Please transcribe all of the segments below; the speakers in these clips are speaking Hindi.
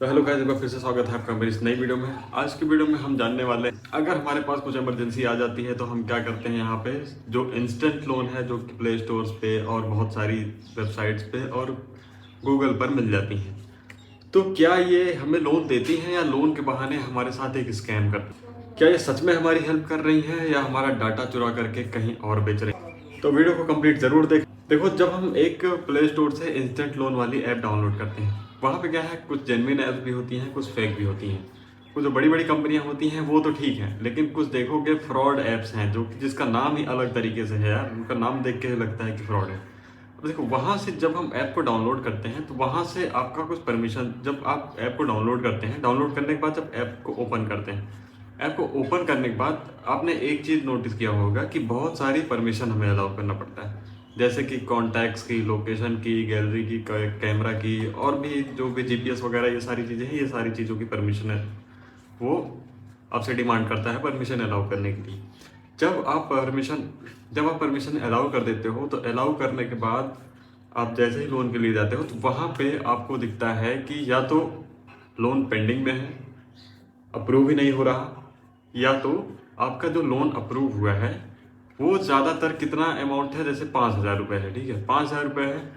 तो हेलो गाइस, एक बार फिर से स्वागत है आपका मेरी इस नई वीडियो में। आज की वीडियो में हम जानने वाले हैं अगर हमारे पास कुछ इमरजेंसी आ जाती है तो हम क्या करते हैं। यहाँ पे जो इंस्टेंट लोन है जो कि प्ले स्टोर्स पे और बहुत सारी वेबसाइट्स पे और गूगल पर मिल जाती हैं, तो क्या ये हमें लोन देती हैं या लोन के बहाने हमारे साथ एक स्कैम करती हैं? क्या ये सच में हमारी हेल्प कर रही हैं या हमारा डाटा चुरा करके कहीं और बेच रही हैं? तो वीडियो को कंप्लीट जरूर देखो, जब हम एक प्ले स्टोर से इंस्टेंट लोन वाली ऐप डाउनलोड करते हैं, वहाँ पे क्या है, कुछ जेन्युइन ऐप्स भी होती हैं, कुछ फेक भी होती हैं। कुछ जो बड़ी बड़ी कंपनियां होती हैं वो तो ठीक है, लेकिन कुछ देखोगे फ्रॉड ऐप्स हैं जो जिसका नाम ही अलग तरीके से है यार, उनका नाम देख के लगता है कि फ्रॉड है। अब देखो, वहाँ से जब हम ऐप को डाउनलोड करते हैं तो वहाँ से आपका कुछ परमिशन, जब आप ऐप को डाउनलोड करते हैं, डाउनलोड करने के बाद जब ऐप को ओपन करते हैं, ऐप को ओपन करने के बाद आपने एक चीज़ नोटिस किया होगा कि बहुत सारी परमिशन हमें अलाउ करना पड़ता है। जैसे कि कॉन्टैक्ट्स की, लोकेशन की, गैलरी की, कैमरा की, और भी जो भी जीपीएस वगैरह ये सारी चीज़ें हैं, ये सारी चीज़ों की परमिशन है वो आपसे डिमांड करता है परमिशन अलाउ करने के लिए। जब आप परमिशन अलाउ कर देते हो तो अलाउ करने के बाद आप जैसे ही लोन के लिए जाते हो तो वहाँ पे आपको दिखता है कि या तो लोन पेंडिंग में है, अप्रूव ही नहीं हो रहा, या तो आपका जो लोन अप्रूव हुआ है वो ज़्यादातर कितना अमाउंट है, जैसे 5,000 रुपये है, ठीक है, 5,000 रुपये है,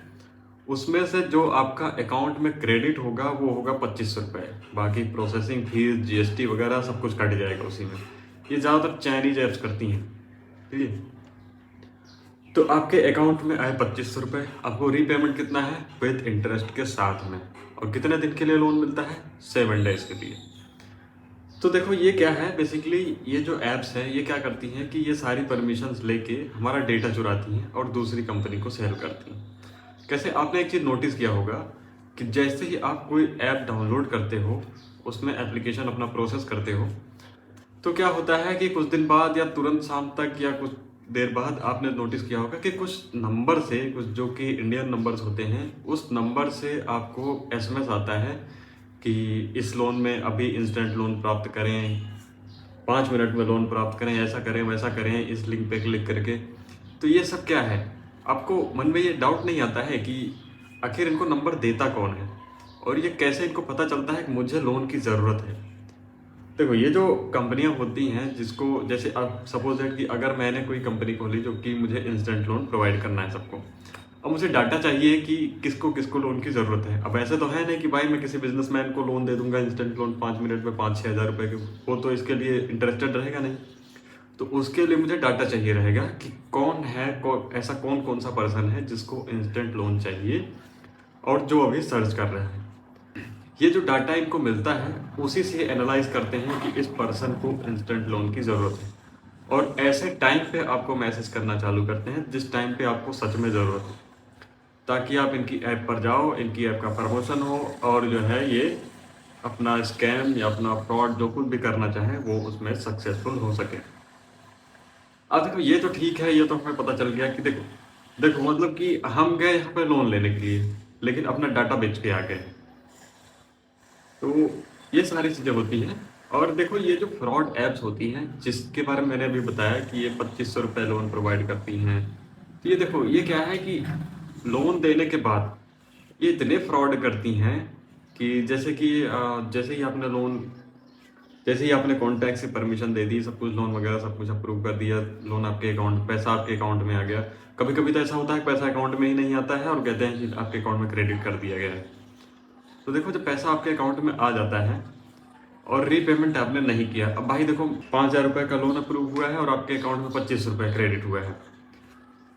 उसमें से जो आपका अकाउंट में क्रेडिट होगा वो होगा 2500 रुपये। बाकी प्रोसेसिंग फीस, जीएसटी वगैरह सब कुछ कट जाएगा उसी में। ये ज़्यादातर चाइनीज ऐप्स करती हैं, ठीक है। तो आपके अकाउंट में आए 2500 रुपये, आपको रीपेमेंट कितना है, विद इंटरेस्ट के साथ में, और कितने दिन के लिए लोन मिलता है, 7 डेज के लिए। तो देखो ये क्या है, बेसिकली ये जो ऐप्स हैं ये क्या करती हैं कि ये सारी परमिशंस लेके हमारा डेटा चुराती हैं और दूसरी कंपनी को सेल करती हैं। कैसे, आपने एक चीज़ नोटिस किया होगा कि जैसे ही आप कोई ऐप डाउनलोड करते हो, उसमें एप्लीकेशन अपना प्रोसेस करते हो, तो क्या होता है कि कुछ दिन बाद या तुरंत शाम तक या कुछ देर बाद आपने नोटिस किया होगा कि कुछ नंबर से, कुछ जो कि इंडियन नंबर्स होते हैं, उस नंबर से आपको एसएमएस आता है कि इस लोन में अभी इंस्टेंट लोन प्राप्त करें, 5 मिनट में लोन प्राप्त करें, ऐसा करें वैसा करें, इस लिंक पे क्लिक करके। तो ये सब क्या है, आपको मन में ये डाउट नहीं आता है कि आखिर इनको नंबर देता कौन है, और ये कैसे इनको पता चलता है कि मुझे लोन की ज़रूरत है। देखो, ये जो कंपनियां होती हैं, जिसको जैसे अब सपोज है कि अगर मैंने कोई कंपनी खोली जो कि मुझे इंस्टेंट लोन प्रोवाइड करना है सबको, अब मुझे डाटा चाहिए कि किसको किसको लोन की ज़रूरत है। अब ऐसे तो है नहीं कि भाई मैं किसी बिजनेसमैन को लोन दे दूंगा इंस्टेंट लोन 5 मिनट में 5-6 हज़ार रुपये के, वो तो इसके लिए इंटरेस्टेड रहेगा नहीं। तो उसके लिए मुझे डाटा चाहिए रहेगा कि कौन है, ऐसा कौन कौन सा पर्सन है जिसको इंस्टेंट लोन चाहिए और जो अभी सर्च कर रहा है। ये जो डाटा इनको मिलता है उसी से एनालाइज करते हैं कि इस पर्सन को इंस्टेंट लोन की ज़रूरत है, और ऐसे टाइम पे आपको मैसेज करना चालू करते हैं जिस टाइम पे आपको सच में ज़रूरत है, ताकि आप इनकी ऐप पर जाओ, इनकी ऐप का प्रमोशन हो, और जो है ये अपना स्कैम या अपना फ्रॉड जो कुछ भी करना चाहे वो उसमें सक्सेसफुल हो सके। अब देखो, ये तो ठीक है, ये तो हमें पता चल गया कि देखो देखो मतलब कि हम गए यहाँ पे लोन लेने के लिए, लेकिन अपना डाटा बेच के आ गए। तो ये सारी चीज़ें होती हैं। और देखो, ये जो फ्रॉड ऐप्स होती हैं जिसके बारे में मैंने अभी बताया कि ये 2500 रुपये लोन प्रोवाइड करती हैं, तो ये देखो ये क्या है कि लोन देने के बाद ये इतने फ्रॉड करती हैं कि जैसे ही आपने कॉन्टैक्ट से परमिशन दे दी, सब कुछ लोन वगैरह सब कुछ अप्रूव कर दिया, लोन आपके अकाउंट, पैसा आपके अकाउंट में आ गया। कभी कभी तो ऐसा होता है पैसा अकाउंट में ही नहीं आता है और कहते हैं कि आपके अकाउंट में क्रेडिट कर दिया गया है। तो देखो, जब पैसा आपके अकाउंट में आ जाता है और रीपेमेंट आपने नहीं किया, अब भाई देखो 5,000 रुपये का लोन अप्रूव हुआ है और आपके अकाउंट में 25 रुपये क्रेडिट हुआ है।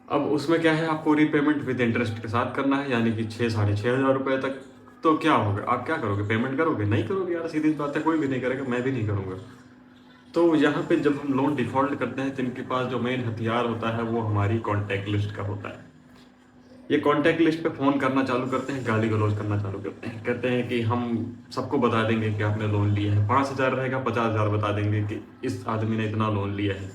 अब उसमें क्या है, आपको रीपेमेंट विद इंटरेस्ट के साथ करना है, यानी कि 6-6,500 रुपये तक। तो क्या होगा, आप क्या करोगे, पेमेंट करोगे? नहीं करोगे यार, सीधी बात है, कोई भी नहीं करेगा, मैं भी नहीं करूँगा। तो यहाँ पे जब हम लोन डिफ़ॉल्ट करते हैं तो इनके पास जो मेन हथियार होता है वो हमारी कॉन्टैक्ट लिस्ट का होता है। ये कॉन्टैक्ट लिस्ट पे फ़ोन करना चालू करते हैं, गाली गलौज करना चालू करते हैं, कहते हैं कि हम सबको बता देंगे कि आपने लोन लिया है, 5,000 रहेगा 50,000 बता देंगे कि इस आदमी ने इतना लोन लिया है।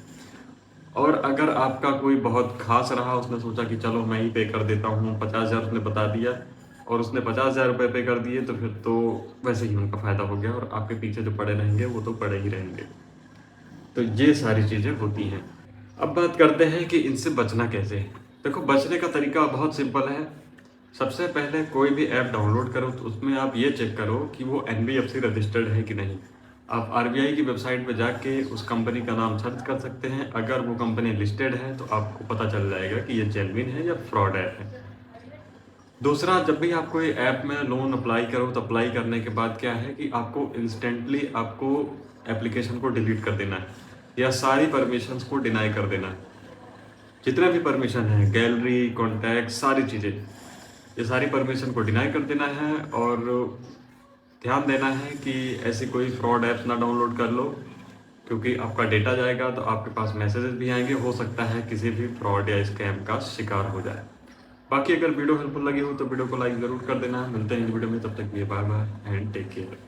और अगर आपका कोई बहुत खास रहा, उसने सोचा कि चलो मैं ही पे कर देता हूँ, 50,000 उसने बता दिया और उसने 50,000 रुपये पे कर दिए, तो फिर तो वैसे ही उनका फ़ायदा हो गया और आपके पीछे जो पड़े रहेंगे वो तो पड़े ही रहेंगे। तो ये सारी चीज़ें होती हैं। अब बात करते हैं कि इनसे बचना कैसे है। देखो, बचने का तरीका बहुत सिंपल है। सबसे पहले कोई भी ऐप डाउनलोड करो तो उसमें आप ये चेक करो कि वो NBFC रजिस्टर्ड है कि नहीं। आप RBI की वेबसाइट पे जाके उस कंपनी का नाम सर्च कर सकते हैं। अगर वो कंपनी लिस्टेड है तो आपको पता चल जाएगा कि ये जेन्युइन है या फ्रॉड ऐप है। दूसरा, जब भी आप कोई ऐप में लोन अप्लाई करो तो अप्लाई करने के बाद क्या है कि आपको इंस्टेंटली आपको एप्लीकेशन को डिलीट कर देना है या सारी परमिशंस को डिनाई कर देना है। जितने भी परमिशन है, गैलरी, कॉन्टैक्ट, सारी चीज़ें, ये सारी परमिशन को डिनाई कर देना है और ध्यान देना है कि ऐसी कोई फ्रॉड ऐप्स ना डाउनलोड कर लो, क्योंकि आपका डेटा जाएगा तो आपके पास मैसेजेस भी आएंगे, हो सकता है किसी भी फ्रॉड या स्कैम का शिकार हो जाए। बाकी अगर वीडियो हेल्पफुल लगी हो तो वीडियो को लाइक ज़रूर कर देना। मिलते हैं इस वीडियो में, तब तक के लिए bye bye and take care.